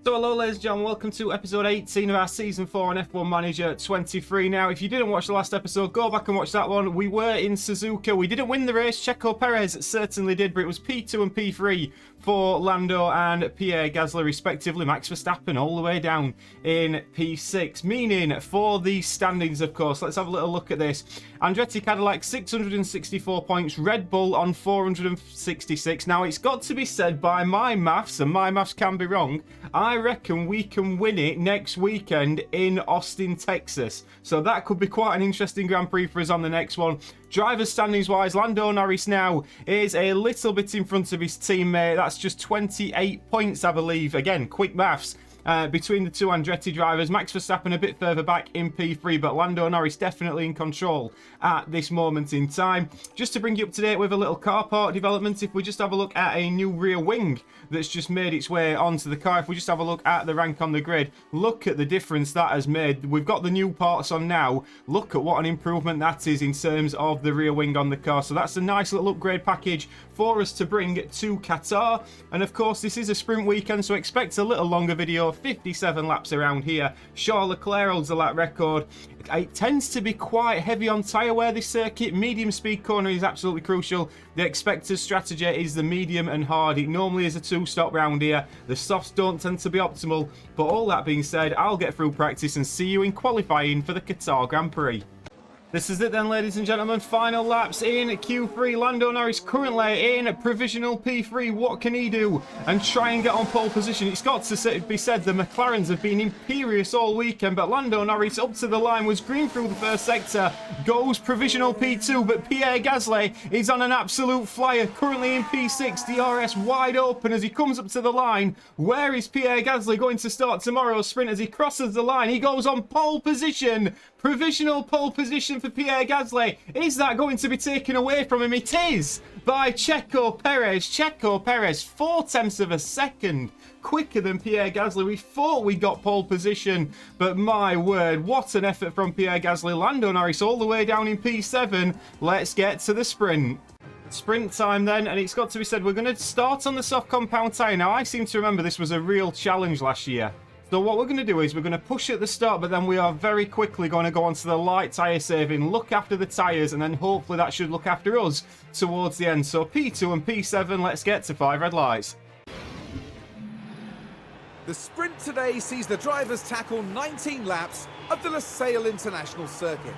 So hello ladies and gentlemen, welcome to episode 18 of our season 4 on F1 Manager 23. Now, if you didn't watch the last episode, go back and watch that one. We were in Suzuka. We didn't win the race. Checo Perez certainly did, but it was P2 and P3 for Lando and Pierre Gasly respectively. Max Verstappen all the way down in P6. Meaning for the standings, of course, let's have a little look at this. Andretti Cadillac 664 points, Red Bull on 466. Now, it's got to be said by my maths, and my maths can be wrong, I reckon we can win it next weekend in Austin, Texas. So that could be quite an interesting Grand Prix for us on the next one. Drivers standings wise, Lando Norris now is a little bit in front of his teammate. That's just 28 points, I believe. Again, quick maths. Between the two Andretti drivers, Max Verstappen a bit further back in P3, but Lando Norris definitely in control at this moment in time. Just to bring you up to date with a little car part development, if we just have a look at a new rear wing that's just made its way onto the car, if we just have a look at the rank on the grid, look at the difference that has made. We've got the new parts on now. Look at what an improvement that is in terms of the rear wing on the car. So that's a nice little upgrade package for us to bring to Qatar. And of course, this is a sprint weekend, so expect a little longer video. 57 laps around here. Charles Leclerc holds the lap record. It tends to be quite heavy on tyre wear, this circuit. Medium speed corner is absolutely crucial. The expected strategy is the medium and hard. It normally is a two-stop round here. The softs don't tend to be optimal. But all that being said, I'll get through practice and see you in qualifying for the Qatar Grand Prix. This is it then, ladies and gentlemen. Final laps in Q3. Lando Norris currently in provisional P3. What can he do and try and get on pole position? It's got to be said the McLarens have been imperious all weekend, but Lando Norris up to the line, was green through the first sector, goes provisional P2, but Pierre Gasly is on an absolute flyer, currently in P6. DRS wide open as he comes up to the line. Where is Pierre Gasly going to start tomorrow's sprint? As he crosses the line, he goes on pole position. Provisional pole position for Pierre Gasly. Is that going to be taken away from him? It is by Checo Perez. Checo Perez, 0.4 of a second quicker than Pierre Gasly. We thought we got pole position, but my word, what an effort from Pierre Gasly. Lando Norris all the way down in P7. Let's get to the sprint. Sprint time then, and it's got to be said, we're going to start on the soft compound tyre. Now, I seem to remember this was a real challenge last year. So what we're going to do is we're going to push at the start, but then we are very quickly going to go onto the light tyre saving, look after the tyres, and then hopefully that should look after us towards the end. So P2 and P7, let's get to 5 red lights. The sprint today sees the drivers tackle 19 laps of the Losail International Circuit.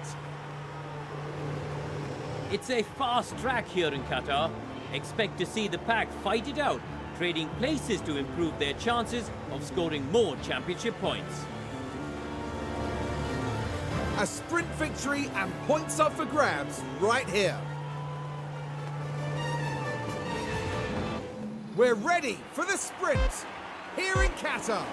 It's a fast track here in Qatar. Expect to see the pack fight it out, trading places to improve their chances of scoring more championship points. A sprint victory and points up for grabs right here. We're ready for the sprint here in Qatar.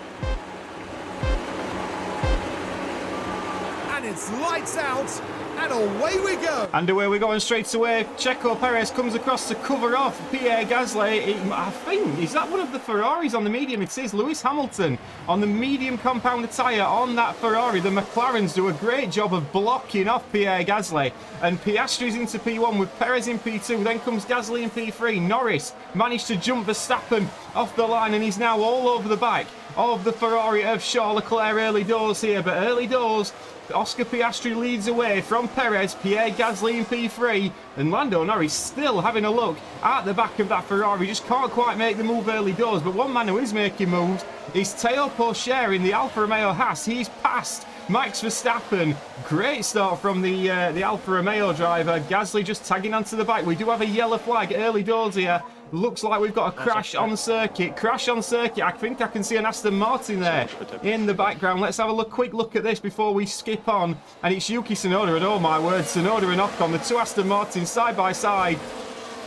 And it's lights out, and away we go. And away we're going straight away. Checo Perez comes across to cover off Pierre Gasly. I think, is that one of the Ferraris on the medium? It says Lewis Hamilton on the medium compound tyre on that Ferrari. The McLarens do a great job of blocking off Pierre Gasly. And Piastri's into P1 with Perez in P2. Then comes Gasly in P3. Norris managed to jump Verstappen off the line, and he's now all over the back of the Ferrari of Charles Leclerc. Early doors here, but early doors. Oscar Piastri leads away from Perez, Pierre Gasly in P3, and Lando Norris still having a look at the back of that Ferrari. Just can't quite make the move early doors, but one man who is making moves is Théo Pourchaire in the Alfa Romeo Haas. He's passed Max Verstappen. Great start from the Alfa Romeo driver. Gasly just tagging onto the back. We do have a yellow flag early doors here. Looks like we've got a crash on circuit. Crash on circuit. I think I can see an Aston Martin there in the background. Let's have a quick look at this before we skip on. And it's Yuki Tsunoda, and oh my word, Tsunoda and Ocon, the two Aston Martins side by side.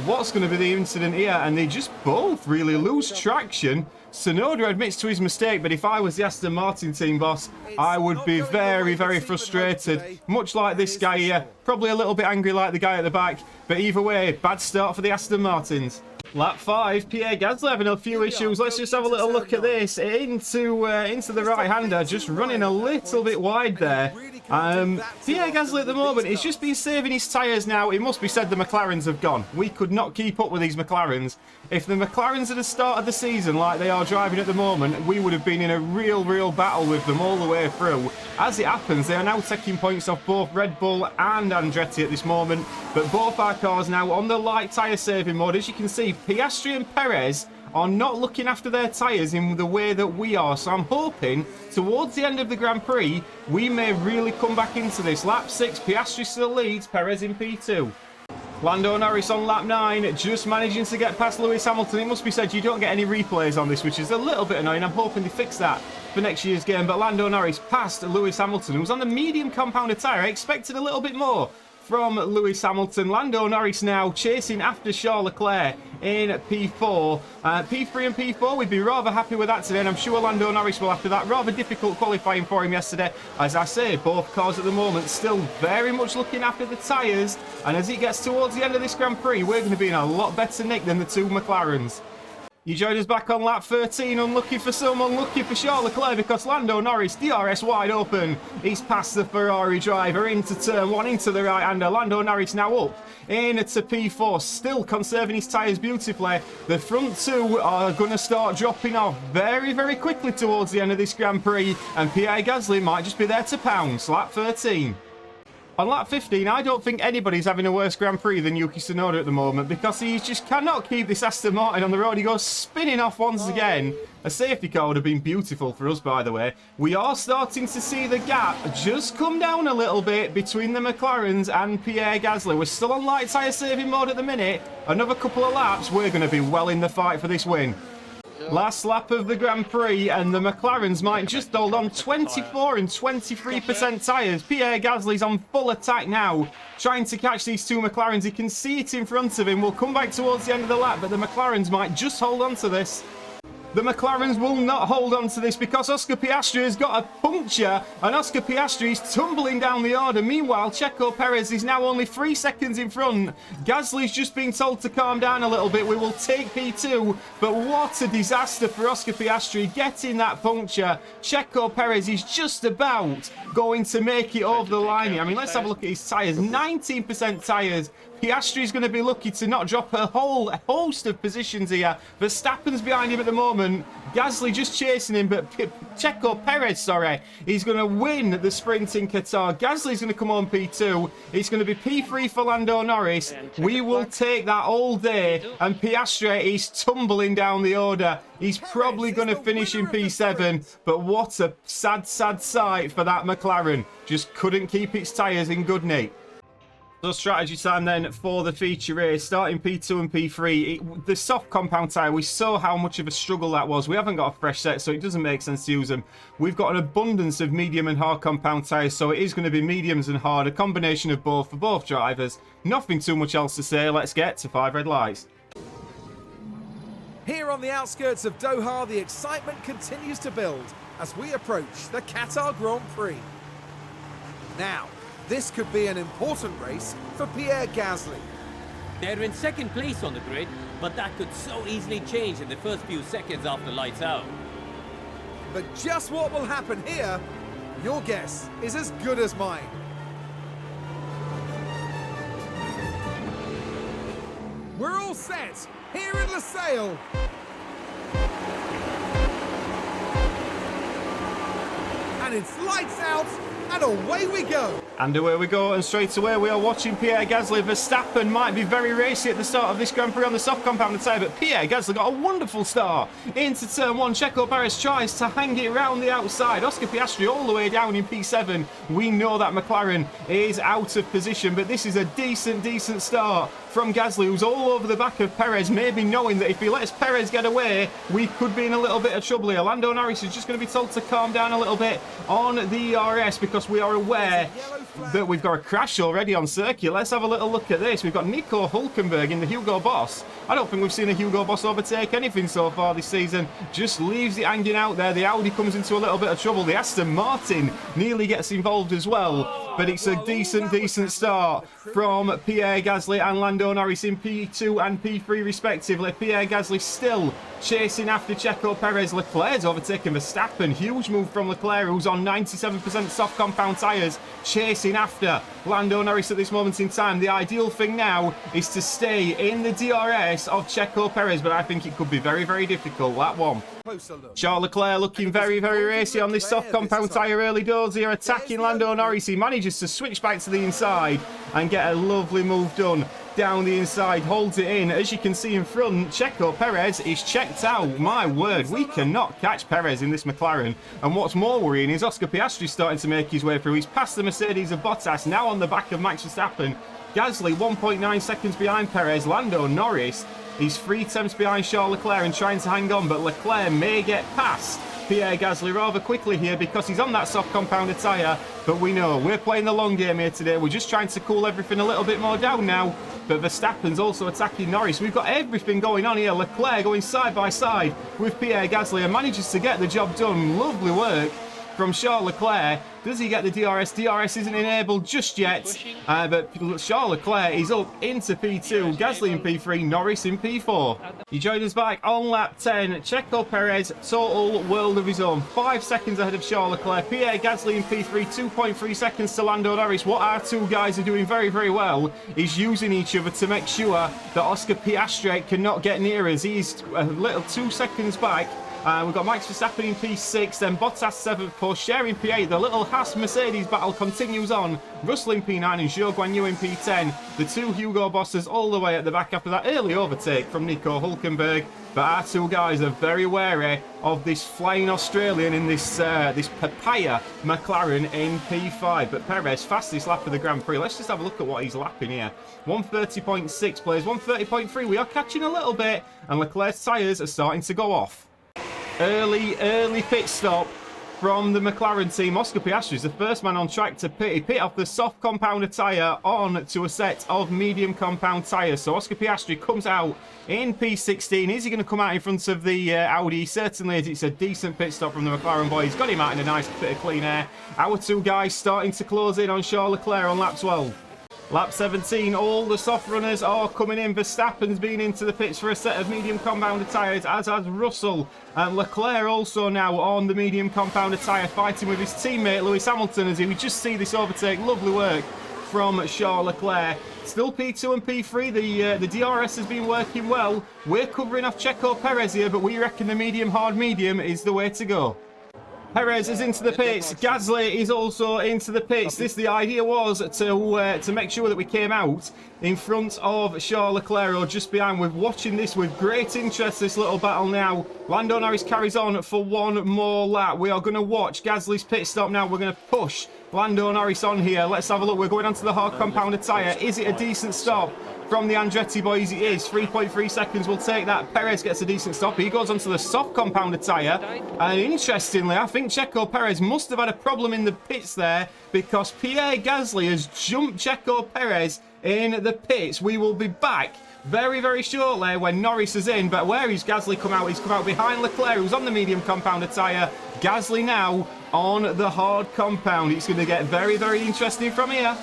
What's going to be the incident here? And they just both really lose traction. Tsunoda admits to his mistake, but if I was the Aston Martin team boss, I would be very, very frustrated. Much like this guy here. Probably a little bit angry like the guy at the back. But either way, bad start for the Aston Martins. Lap 5, Pierre Gasly having a few issues. Let's just have a little look at this. Into the right-hander, just running a little bit wide there. Pierre Gasly at the moment, he's just been saving his tyres now. It must be said the McLarens have gone. We could not keep up with these McLarens If the McLarens had started the season like they are driving at the moment, we would have been in a real battle with them all the way through. As it happens, they are now taking points off both Red Bull and Andretti at this moment, but both our cars now on the light tyre saving mode. As you can see, Piastri and Perez are not looking after their tyres in the way that we are, so I'm hoping towards the end of the Grand Prix we may really come back into this. Lap 6, Piastri still leads, Perez in P2. Lando Norris on lap 9, just managing to get past Lewis Hamilton. It must be said, you don't get any replays on this, which is a little bit annoying. I'm hoping they fix that for next year's game, but Lando Norris passed Lewis Hamilton, who was on the medium compounded tyre. I expected a little bit more from Lewis Hamilton. Lando Norris now chasing after Charles Leclerc in P4. P3 and P4, we'd be rather happy with that today, and I'm sure Lando Norris will after that. Rather difficult qualifying for him yesterday. As I say, both cars at the moment still very much looking after the tyres, and as it gets towards the end of this Grand Prix, we're going to be in a lot better nick than the two McLarens. You joined us back on lap 13. Unlucky for some, unlucky for Charles Leclerc, because Lando Norris, DRS wide open. He's past the Ferrari driver into turn 1, into the right-hander. Lando Norris now up into P4, still conserving his tyres beautifully. The front two are going to start dropping off very quickly towards the end of this Grand Prix, and Pierre Gasly might just be there to pounce. Lap 13. On lap 15, I don't think anybody's having a worse Grand Prix than Yuki Tsunoda at the moment, because he just cannot keep this Aston Martin on the road. He goes spinning off once again. A safety car would have been beautiful for us, by the way. We are starting to see the gap just come down a little bit between the McLarens and Pierre Gasly. We're still on light tyre saving mode at the minute. Another couple of laps, we're going to be well in the fight for this win. Last lap of the Grand Prix, and the McLarens might just hold on. 24 and 23% tyres. Pierre Gasly's on full attack now, trying to catch these two McLarens. He can see it in front of him. We'll come back towards the end of the lap, but the McLarens might just hold on to this. The McLarens will not hold on to this, because Oscar Piastri has got a puncture, and Oscar Piastri is tumbling down the order. Meanwhile, Checo Perez is now only 3 seconds in front. Gasly's just been told to calm down a little bit. We will take P2, but what a disaster for Oscar Piastri getting that puncture. Checo Perez is just about going to make it over the line here. I mean, let's have a look at his tyres. 19% tyres. Piastri's going to be lucky to not drop a whole host of positions here. Verstappen's behind him at the moment. Gasly just chasing him, but Checo Perez, sorry, he's going to win the sprint in Qatar. Gasly's going to come on P2. It's going to be P3 for Lando Norris. We will take that all day, and Piastri is tumbling down the order. He's probably going to finish in P7, but what a sad sight for that McLaren. Just couldn't keep its tyres in good nick. So strategy time then for the feature race, starting P2 and P3. The soft compound tyre, we saw how much of a struggle that was. We haven't got a fresh set, so it doesn't make sense to use them. We've got an abundance of medium and hard compound tyres, so it is going to be mediums and hard, a combination of both for both drivers. Nothing too much else to say. Let's get to 5 red lights. Here on the outskirts of Doha, the excitement continues to build as we approach the Qatar Grand Prix. Now, this could be an important race for Pierre Gasly. They're in second place on the grid, but that could so easily change in the first few seconds after lights out. But just what will happen here, your guess is as good as mine. We're all set here in Losail. And it's lights out, and away we go. And away we go, and straight away we are watching Pierre Gasly. Verstappen might be very racy at the start of this Grand Prix on the soft compound tyre, but Pierre Gasly got a wonderful start into turn 1. Checo Perez tries to hang it around the outside. Oscar Piastri all the way down in P7. We know that McLaren is out of position, but this is a decent start from Gasly, who's all over the back of Perez, maybe knowing that if he lets Perez get away, we could be in a little bit of trouble here. Lando Norris is just going to be told to calm down a little bit on the ERS, because we are aware that we've got a crash already on circuit. Let's have a little look at this. We've got Nico Hülkenberg in the Hugo Boss. I don't think we've seen a Hugo Boss overtake anything so far this season. Just leaves it hanging out there. The Audi comes into a little bit of trouble. The Aston Martin nearly gets involved as well. But it's a decent start from Pierre Gasly and Lando Norris in P2 and P3 respectively. Pierre Gasly still chasing after Checo Perez. Leclerc's overtaken Verstappen. Huge move from Leclerc, who's on 97% soft compound tyres, chasing after Lando Norris at this moment in time. The ideal thing now is to stay in the DRS of Checo Perez, but I think it could be very, very difficult, that one. Charles Leclerc looking very, very racy on this soft compound tyre early doors here, attacking Lando Norris. He manages to switch back to the inside and get a lovely move done down the inside, holds it in. As you can see in front, Checo Perez is checked out. My word, we cannot catch Perez in this McLaren. And what's more worrying is Oscar Piastri starting to make his way through. He's past the Mercedes of Bottas, now on the back of Max Verstappen. Gasly 1.9 seconds behind Perez. Lando Norris, he's 3/10 behind Charles Leclerc and trying to hang on, but Leclerc may get past Pierre Gasly rather quickly here because he's on that soft compounded tyre. But we know we're playing the long game here today. We're just trying to cool everything a little bit more down now. But Verstappen's also attacking Norris. We've got everything going on here. Leclerc going side by side with Pierre Gasly and manages to get the job done. Lovely work from Charles Leclerc. Does he get the DRS? DRS isn't enabled just yet. But Charles Leclerc is up into P2. Gasly in P3, Norris in P4. He joined us back on lap 10. Checo Perez, total world of his own. 5 seconds ahead of Charles Leclerc. Pierre Gasly in P3, 2.3 seconds to Lando Norris. What our two guys are doing very, very well is using each other to make sure that Oscar Piastri cannot get near us. He's a little 2 seconds back. We've got Max Verstappen in P6, then Bottas 7th, Porsche sharing P8. The little Haas-Mercedes battle continues on. Russell in P9 and Zhou Guanyu in P10. The two Hugo bosses all the way at the back after that early overtake from Nico Hülkenberg. But our two guys are very wary of this flying Australian in this papaya McLaren in P5. But Perez, fastest lap of the Grand Prix. Let's just have a look at what he's lapping here. 130.6 plays, 130.3. We are catching a little bit, and Leclerc's tyres are starting to go off. Early pit stop from the McLaren team. Oscar Piastri is the first man on track to pit. He pit off the soft compounded tyre on to a set of medium compound tyres. So Oscar Piastri comes out in P16. Is he going to come out in front of the Audi? Certainly is. It's a decent pit stop from the McLaren boy. He's got him out in a nice bit of clean air. Our two guys starting to close in on Charles Leclerc on lap 12. Lap 17, all the soft runners are coming in. Verstappen's been into the pits for a set of medium compounded tyres, as has Russell. And Leclerc also now on the medium compounded tyre, fighting with his teammate Lewis Hamilton as we just see this overtake. Lovely work from Charles Leclerc. Still P2 and P3, the DRS has been working well. We're covering off Checo Perez here, but we reckon the hard medium is the way to go. Perez is into the pits. Gasly is also into the pits. The idea was to make sure that we came out in front of Charles Leclerc or just behind. We're watching this with great interest, this little battle now. Lando Norris carries on for one more lap. We are going to watch Gasly's pit stop now. We're going to push Lando Norris on here. Let's have a look. We're going onto the hard compounded tyre. Is it a decent stop from the Andretti boys? It is. 3.3 seconds will take that. Perez gets a decent stop. He goes onto the soft compounded tyre. And interestingly, I think Checo Perez must have had a problem in the pits there because Pierre Gasly has jumped Checo Perez in the pits. We will be back very, very shortly when Norris is in. But where is Gasly come out? He's come out behind Leclerc, who's on the medium compounded tyre. Gasly now on the hard compound. It's going to get very, very interesting from here.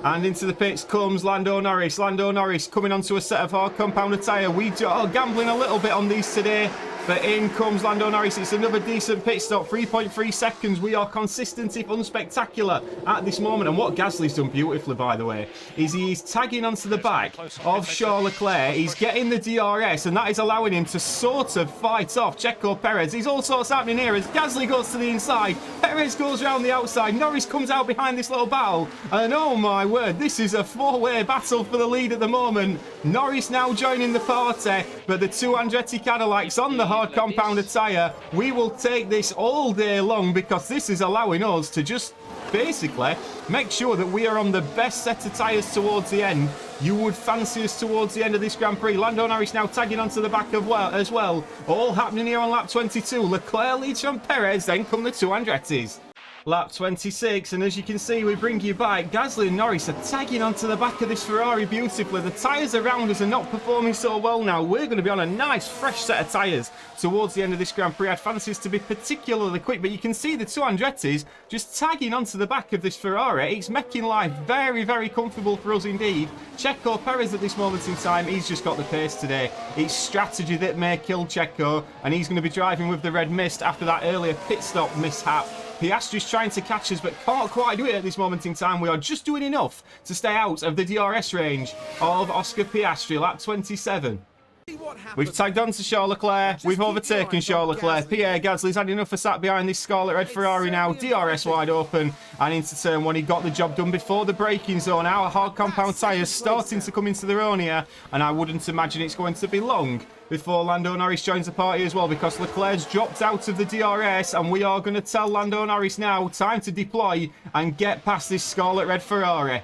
And into the pits comes Lando Norris. Lando Norris coming onto a set of hard compounded tyre. We are gambling a little bit on these today. But in comes Lando Norris. It's another decent pit stop. 3.3 seconds. We are consistent if unspectacular at this moment. And what Gasly's done beautifully, by the way, is he's tagging onto the back of Charles Leclerc. He's getting the DRS, and that is allowing him to sort of fight off Checo Perez. He's all sorts happening here as Gasly goes to the inside. Perez goes around the outside. Norris comes out behind this little battle. And oh my word, this is a four-way battle for the lead at the moment. Norris now joining the party, but the two Andretti Cadillacs on the hard compounded tyre. We will take this all day long because this is allowing us to just basically make sure that we are on the best set of tyres towards the end. You would fancy us towards the end of this Grand Prix. Lando Norris now tagging onto the back of as well. All happening here on lap 22. Leclerc leads from Perez, then come the two Andrettis. Lap 26, and as you can see, we bring you back. Gasly and Norris are tagging onto the back of this Ferrari beautifully. The tyres around us are not performing so well now. We're going to be on a nice, fresh set of tyres towards the end of this Grand Prix. I'd fancy us to be particularly quick, but you can see the two Andrettis just tagging onto the back of this Ferrari. It's making life very, very comfortable for us indeed. Checo Perez at this moment in time, he's just got the pace today. It's strategy that may kill Checo, and he's going to be driving with the red mist after that earlier pit stop mishap. Piastri's trying to catch us, but can't quite do it at this moment in time. We are just doing enough to stay out of the DRS range of Oscar Piastri, lap 27. We've tagged on to Charles Leclerc. We've overtaken Charles Leclerc. Pierre Gasly's had enough of sat behind this scarlet red Ferrari now. DRS wide open and into turn one. He got the job done before the braking zone. Our hard compound tyres starting to come into their own here, and I wouldn't imagine it's going to be long before Lando Norris joins the party as well, because Leclerc's dropped out of the DRS, and we are going to tell Lando Norris now time to deploy and get past this scarlet red Ferrari.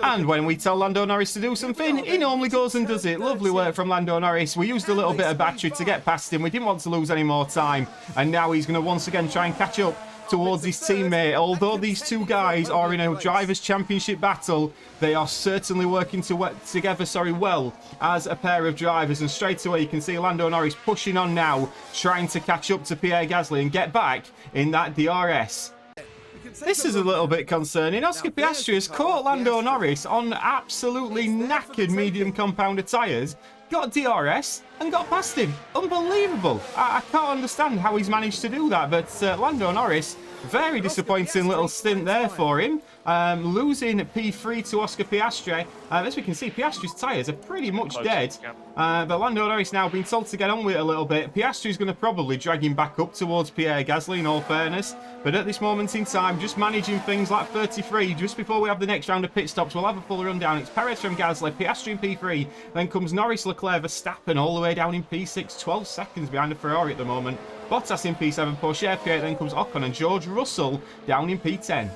And when we tell Lando Norris to do something, he normally goes and does it. Lovely work from Lando Norris. We used a little bit of battery to get past him. We didn't want to lose any more time. And now he's going to once again try and catch up towards his teammate. Although these two guys are in a Drivers' Championship battle, they are certainly working together well as a pair of drivers. And straight away you can see Lando Norris pushing on now, trying to catch up to Pierre Gasly and get back in that DRS. This is a little bit concerning. Oscar Piastri has caught Lando Norris on absolutely knackered medium compounder tyres, got DRS and got past him. Unbelievable. I can't understand how he's managed to do that, but Lando Norris, very disappointing little stint there for him. Losing P3 to Oscar Piastri. As we can see, Piastri's tyres are pretty much dead. But Lando Norris now being told to get on with it a little bit. Piastri's going to probably drag him back up towards Pierre Gasly in all fairness. But at this moment in time, just managing things like 33. Just before we have the next round of pit stops, we'll have a full rundown. It's Perez from Gasly, Piastri in P3. Then comes Norris, Leclerc, Verstappen all the way down in P6. 12 seconds behind the Ferrari at the moment. Bottas in P7, Porsche P8. Then comes Ocon and George Russell down in P10.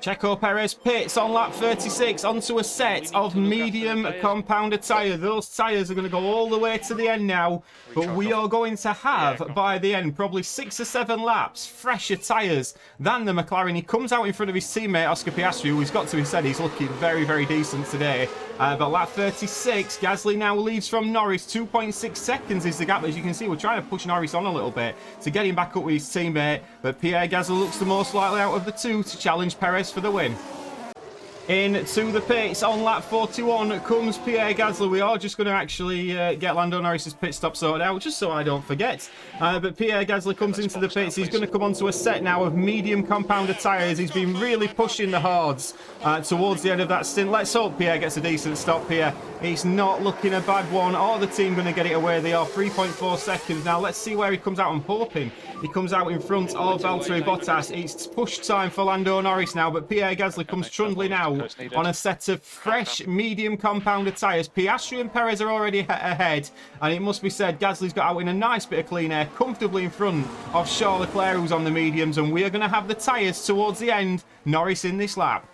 Checo Perez pits on lap 36 onto a set of medium compounder tyre. Those tyres are going to go all the way to the end now, but we are going to have, by the end, probably 6 or 7 laps fresher tyres than the McLaren. He comes out in front of his teammate, Oscar Piastri, who has got to be said he's looking very, very decent today. But lap 36, Gasly now leads from Norris. 2.6 seconds is the gap. As you can see, we're trying to push Norris on a little bit to get him back up with his teammate, but Pierre Gasly looks the most likely out of the two to challenge Perez for the win. Into the pits on lap 41 comes Pierre Gasly. We are just going to actually get Lando Norris's pit stop sorted out, just so I don't forget. But Pierre Gasly comes into the pits. He's going to come onto a set now of medium compounder tyres. He's been really pushing the hards towards the end of that stint. Let's hope Pierre gets a decent stop here. It's not looking a bad one. Are the team going to get it away? They are. 3.4 seconds. Now let's see where he comes out. I'm hoping he comes out in front of Valtteri Bottas. It's push time for Lando Norris now, but Pierre Gasly comes trundling out on a set of fresh medium compounder tyres. Piastri and Perez are already ahead, and it must be said Gasly's got out in a nice bit of clean air, comfortably in front of Charles Leclerc, who's on the mediums, and we are going to have the tyres towards the end. Norris in this lap.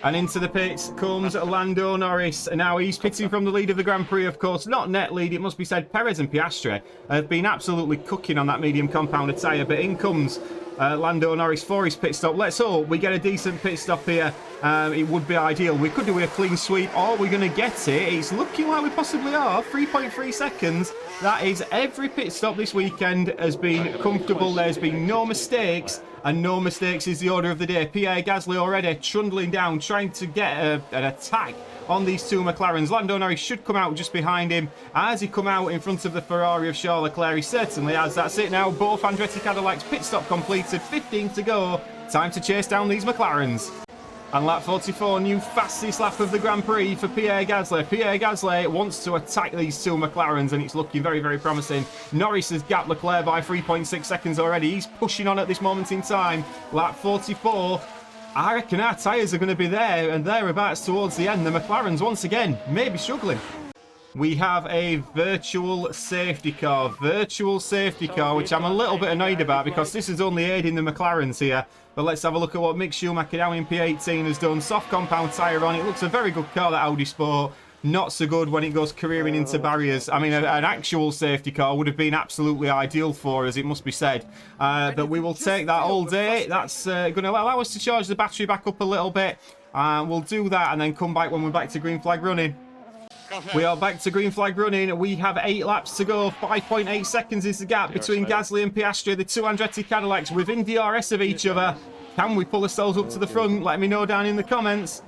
And into the pits comes Lando Norris. Now he's pitting from the lead of the Grand Prix, of course. Not net lead, it must be said. Perez and Piastri have been absolutely cooking on that medium compounder tyre. But in comes Lando Norris for his pit stop. Let's hope we get a decent pit stop here. It would be ideal. We could do a clean sweep. Are we going to get it? It's looking like we possibly are. 3.3 seconds. That is, every pit stop this weekend has been comfortable. There's been no mistakes. And no mistakes is the order of the day. Pierre Gasly already trundling down, trying to get an attack on these two McLarens. Lando Norris should come out just behind him. Has he come out in front of the Ferrari of Charles Leclerc? He certainly has. That's it now. Both Andretti Cadillacs pit stop completed. 15 to go. Time to chase down these McLarens. And lap 44, new fastest lap of the Grand Prix for Pierre Gasly. Pierre Gasly wants to attack these two McLarens, and it's looking very, very promising. Norris has gapped Leclerc by 3.6 seconds already. He's pushing on at this moment in time. Lap 44. I reckon our tyres are going to be there and thereabouts towards the end. The McLarens, once again, may be struggling. We have a virtual safety car, which I'm a little bit annoyed about because this is only aiding the McLarens here. But let's have a look at what Mick Schumacher down in P18 has done. Soft compound tyre on. It looks a very good car, that Audi Sport. Not so good when it goes careering into barriers. I mean, an actual safety car would have been absolutely ideal for us, it must be said. But we will take that all day. That's going to allow us to charge the battery back up a little bit. We'll do that and then come back when we're back to green flag running. We are back to green flag running. We have 8 laps to go. 5.8 seconds is the gap between Gasly and Piastri, the two Andretti Cadillacs within DRS of each other. Can we pull ourselves up to the front? Let me know down in the comments.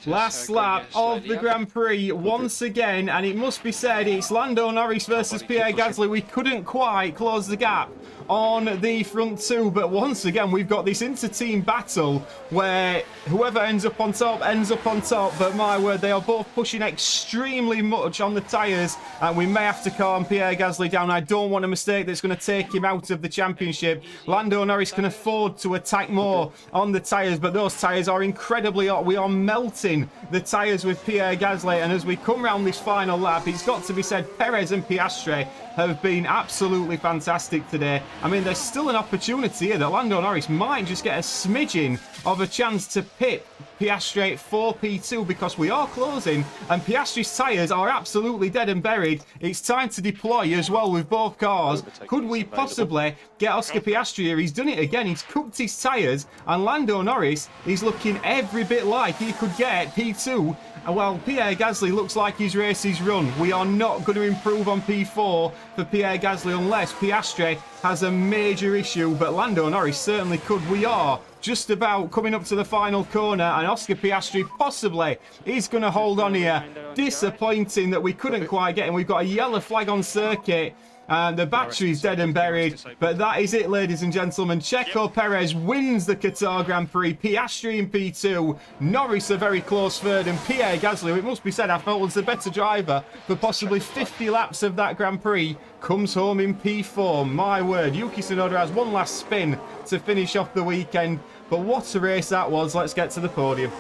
Last lap of the Grand Prix once again, and it must be said it's Lando Norris versus Pierre Gasly. We couldn't quite close the gap on the front two, but once again we've got this inter-team battle where whoever ends up on top ends up on top. But my word, they are both pushing extremely much on the tyres, and we may have to calm Pierre Gasly down. I don't want a mistake that's going to take him out of the championship. Lando Norris can afford to attack more on the tyres, but those tyres are incredibly hot. We are melting the tyres with Pierre Gasly, and as we come round this final lap, it's got to be said Perez and Piastri have been absolutely fantastic today. I mean, there's still an opportunity here that Lando Norris might just get a smidgen of a chance to pit Piastri for P2, because we are closing and Piastri's tyres are absolutely dead and buried. It's time to deploy as well with both cars. Could we possibly get Oscar Piastri here? He's done it again. He's cooked his tyres, and Lando Norris is looking every bit like he could get P2. Well, Pierre Gasly looks like his race is run. We are not going to improve on P4 for Pierre Gasly unless Piastri has a major issue, but Lando Norris certainly could. We are just about coming up to the final corner, and Oscar Piastri possibly is going to hold on here. Disappointing that we couldn't quite get him. We've got a yellow flag on circuit. And the battery's dead and buried. But that is it, ladies and gentlemen. Checo Perez wins the Qatar Grand Prix. Piastri in P2. Norris a very close third. And Pierre Gasly, it must be said, I felt was the better driver for possibly 50 laps of that Grand Prix, comes home in P4. My word, Yuki Tsunoda has one last spin to finish off the weekend. But what a race that was. Let's get to the podium.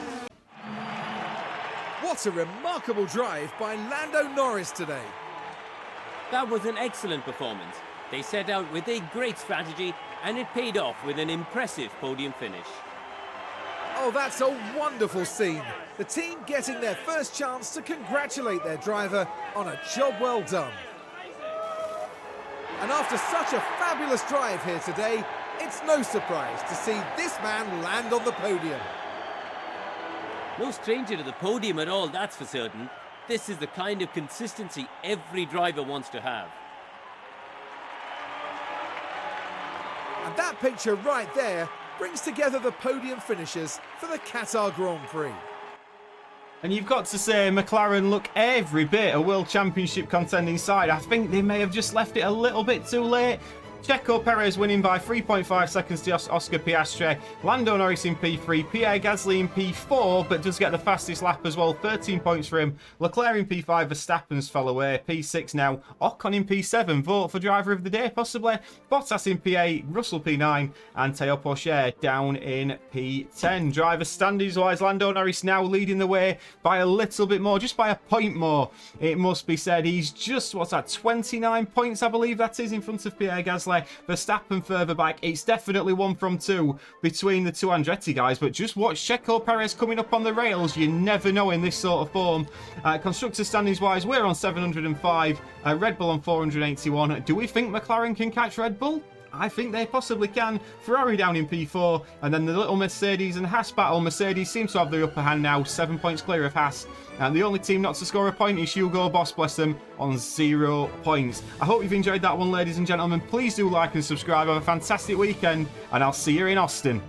What a remarkable drive by Lando Norris today. That was an excellent performance. They set out with a great strategy, and it paid off with an impressive podium finish. Oh, that's a wonderful scene. The team getting their first chance to congratulate their driver on a job well done. And after such a fabulous drive here today, it's no surprise to see this man land on the podium. No stranger to the podium at all, that's for certain. This is the kind of consistency every driver wants to have. And that picture right there brings together the podium finishers for the Qatar Grand Prix. And you've got to say, McLaren look every bit a World Championship contending side. I think they may have just left it a little bit too late. Checo Perez winning by 3.5 seconds to Oscar Piastri. Lando Norris in P3. Pierre Gasly in P4, but does get the fastest lap as well. 13 points for him. Leclerc in P5. Verstappen's fell away. P6 now. Ocon in P7. Vote for driver of the day, possibly. Bottas in P8. Russell P9. And Théo Pourchaire down in P10. Driver standings-wise, Lando Norris now leading the way by a little bit more. Just by a point more, it must be said. He's just, what's that, 29 points, I believe that is, in front of Pierre Gasly. Verstappen further back. It's definitely 1 from 2 between the two Andretti guys, but just watch Checo Perez coming up on the rails. You never know in this sort of form. Constructor standings wise, we're on 705, Red Bull on 481. Do we think McLaren can catch Red Bull? I think they possibly can. Ferrari down in P4, and then the little Mercedes and Haas battle. Mercedes seems to have the upper hand now, 7 points clear of Haas. And the only team not to score a point is Hugo Boss, bless them, on 0 points. I hope you've enjoyed that one, ladies and gentlemen. Please do like and subscribe. Have a fantastic weekend, and I'll see you in Austin.